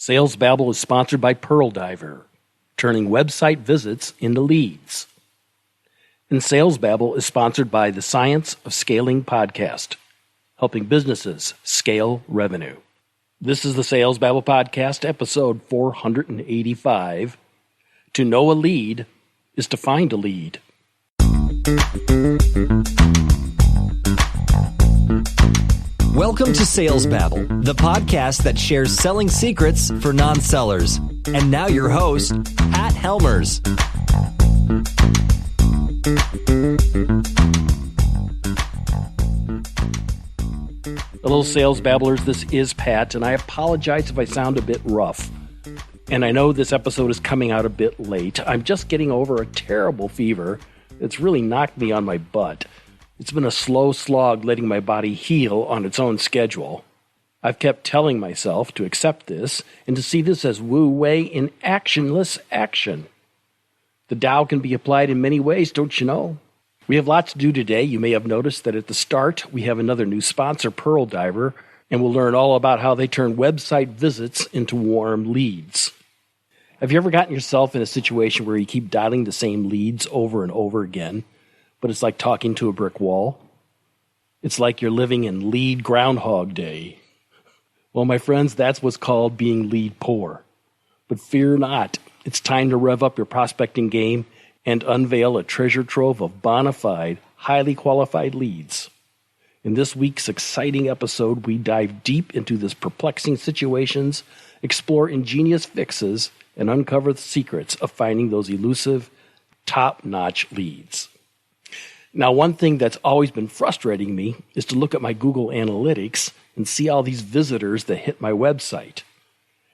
Sales Babble is sponsored by Pearl Diver, turning website visits into leads. And Sales Babble is sponsored by the Science of Scaling podcast, helping businesses scale revenue. This is the Sales Babble podcast, episode 485. To know a lead is to find a lead. Welcome to Sales Babble, the podcast that shares selling secrets for non-sellers. And now your host, Pat Helmers. Hello, Sales Babblers. This is Pat, and I apologize if I sound a bit rough. And I know this episode is coming out a bit late. I'm just getting over a terrible fever. It's really knocked me on my butt. It's been a slow slog letting my body heal on its own schedule. I've kept telling myself to accept this and to see this as Wu Wei in actionless action. The Tao can be applied in many ways, don't you know? We have lots to do today. You may have noticed that at the start, we have another new sponsor, Pearl Diver, and we'll learn all about how they turn website visits into warm leads. Have you ever gotten yourself in a situation where you keep dialing the same leads over and over again, but it's like talking to a brick wall? It's like you're living in Lead Groundhog Day. Well, my friends, that's what's called being lead poor. But fear not. It's time to rev up your prospecting game and unveil a treasure trove of bonafide, highly qualified leads. In this week's exciting episode, we dive deep into this perplexing situations, explore ingenious fixes, and uncover the secrets of finding those elusive, top-notch leads. Now, one thing that's always been frustrating me is to look at my Google Analytics and see all these visitors that hit my website.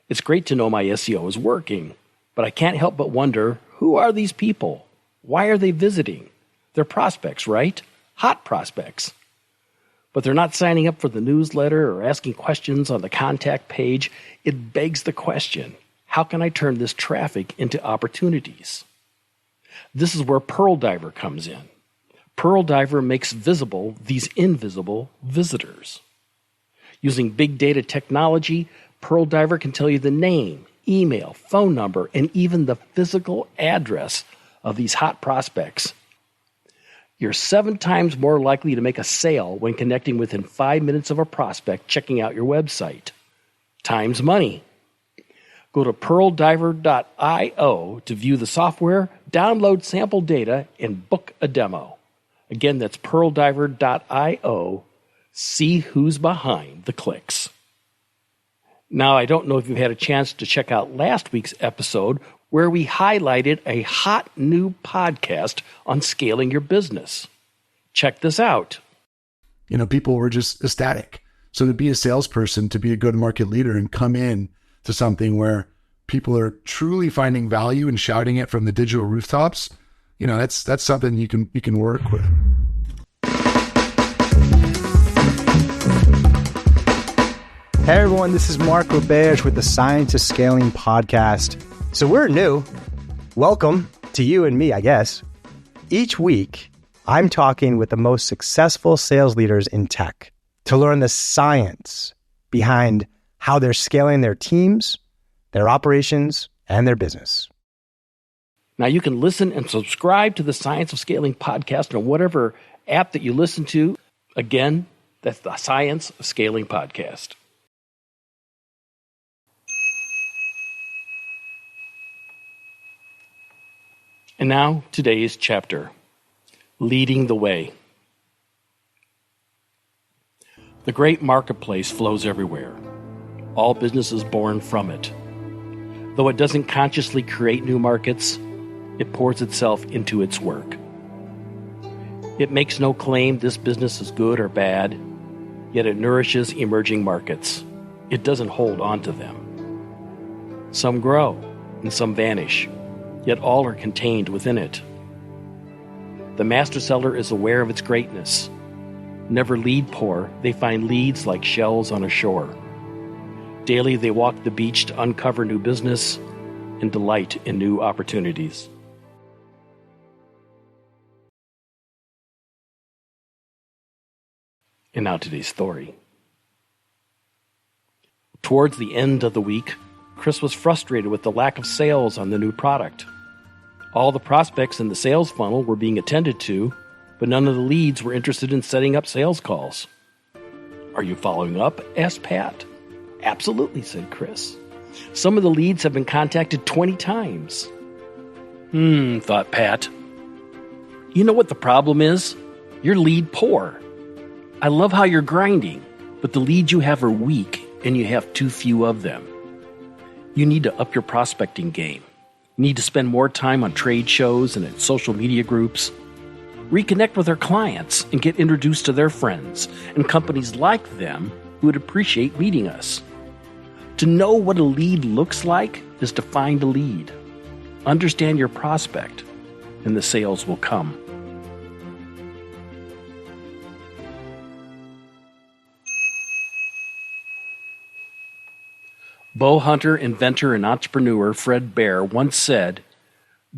It's great to know my SEO is working, but I can't help but wonder, who are these people? Why are they visiting? They're prospects, right? Hot prospects. But they're not signing up for the newsletter or asking questions on the contact page. It begs the question, how can I turn this traffic into opportunities? This is where Pearl Diver comes in. Pearl Diver makes visible these invisible visitors. Using big data technology, Pearl Diver can tell you the name, email, phone number, and even the physical address of these hot prospects. You're 7 times more likely to make a sale when connecting within 5 minutes of a prospect checking out your website. Time's money. Go to pearldiver.io to view the software, download sample data, and book a demo. Again, that's pearldiver.io. See who's behind the clicks. Now, I don't know if you've had a chance to check out last week's episode where we highlighted a hot new podcast on scaling your business. Check this out. You know, people were just ecstatic. So to be a salesperson, to be a good market leader and come in to something where people are truly finding value and shouting it from the digital rooftops, you know, that's something you can work with. Hey everyone, this is Mark Roberge with the Science of Scaling podcast. So we're new. Welcome to you and me, I guess. Each week, I'm talking with the most successful sales leaders in tech to learn the science behind how they're scaling their teams, their operations, and their business. Now, you can listen and subscribe to the Science of Scaling podcast on whatever app that you listen to. Again, that's the Science of Scaling podcast. And now, today's chapter, Leading the Way. The great marketplace flows everywhere. All business is born from it. Though it doesn't consciously create new markets, it pours itself into its work. It makes no claim this business is good or bad, yet it nourishes emerging markets. It doesn't hold on to them. Some grow and some vanish, yet all are contained within it. The master seller is aware of its greatness. Never lead poor, they find leads like shells on a shore. Daily they walk the beach to uncover new business and delight in new opportunities. And now today's story. Towards the end of the week, Chris was frustrated with the lack of sales on the new product. All the prospects in the sales funnel were being attended to, but none of the leads were interested in setting up sales calls. "Are you following up?" asked Pat. "Absolutely," said Chris. "Some of the leads have been contacted 20 times. Thought Pat. "You know what the problem is? You're lead poor. I love how you're grinding, but the leads you have are weak and you have too few of them. You need to up your prospecting game. You need to spend more time on trade shows and at social media groups. Reconnect with our clients and get introduced to their friends and companies like them who would appreciate meeting us. To know what a lead looks like is to find a lead. Understand your prospect, and the sales will come." Bow hunter, inventor, and entrepreneur Fred Bear once said,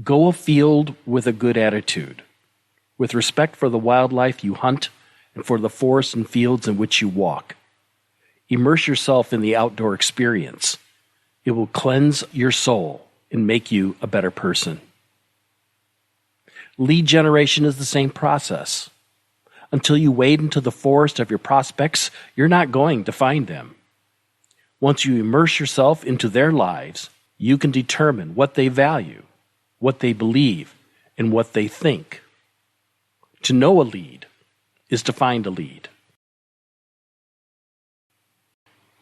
"Go afield with a good attitude, with respect for the wildlife you hunt and for the forests and fields in which you walk. Immerse yourself in the outdoor experience. It will cleanse your soul and make you a better person." Lead generation is the same process. Until you wade into the forest of your prospects, you're not going to find them. Once you immerse yourself into their lives, you can determine what they value, what they believe, and what they think. To know a lead is to find a lead.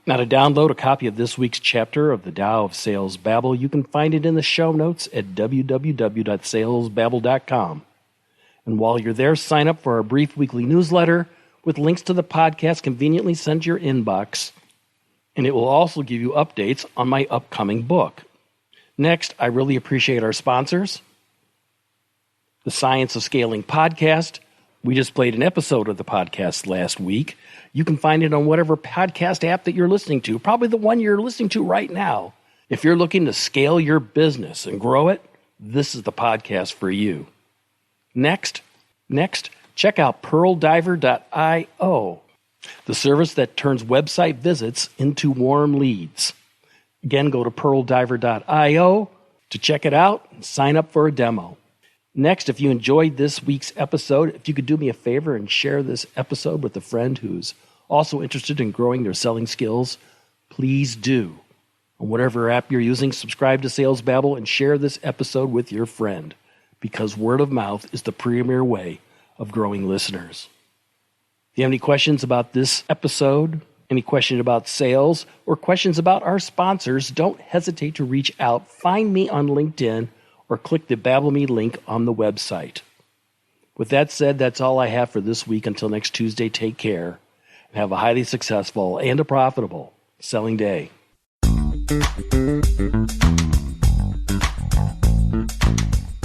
Now, to download a copy of this week's chapter of the Tao of Sales Babble, you can find it in the show notes at www.salesbabble.com. And while you're there, sign up for our brief weekly newsletter with links to the podcast conveniently sent to your inbox. And it will also give you updates on my upcoming book. Next, I really appreciate our sponsors. The Science of Scaling podcast. We just played an episode of the podcast last week. You can find it on whatever podcast app that you're listening to, probably the one you're listening to right now. If you're looking to scale your business and grow it, this is the podcast for you. Next, check out pearldiver.io, the service that turns website visits into warm leads. Again, go to pearldiver.io to check it out and sign up for a demo. Next, if you enjoyed this week's episode, if you could do me a favor and share this episode with a friend who's also interested in growing their selling skills, please do. On whatever app you're using, subscribe to Sales Babble and share this episode with your friend, because word of mouth is the premier way of growing listeners. If you have any questions about this episode, any questions about sales, or questions about our sponsors, don't hesitate to reach out. Find me on LinkedIn or click the Babble Me link on the website. With that said, that's all I have for this week. Until next Tuesday, take care and have a highly successful and a profitable selling day.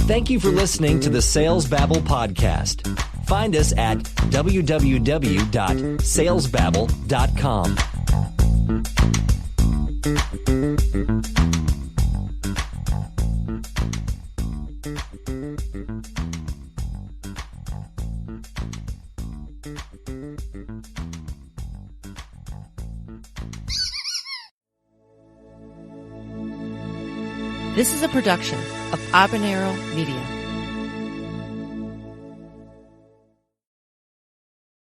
Thank you for listening to the Sales Babble podcast. Find us at www.salesbabble.com. This is a production of Habanero Media.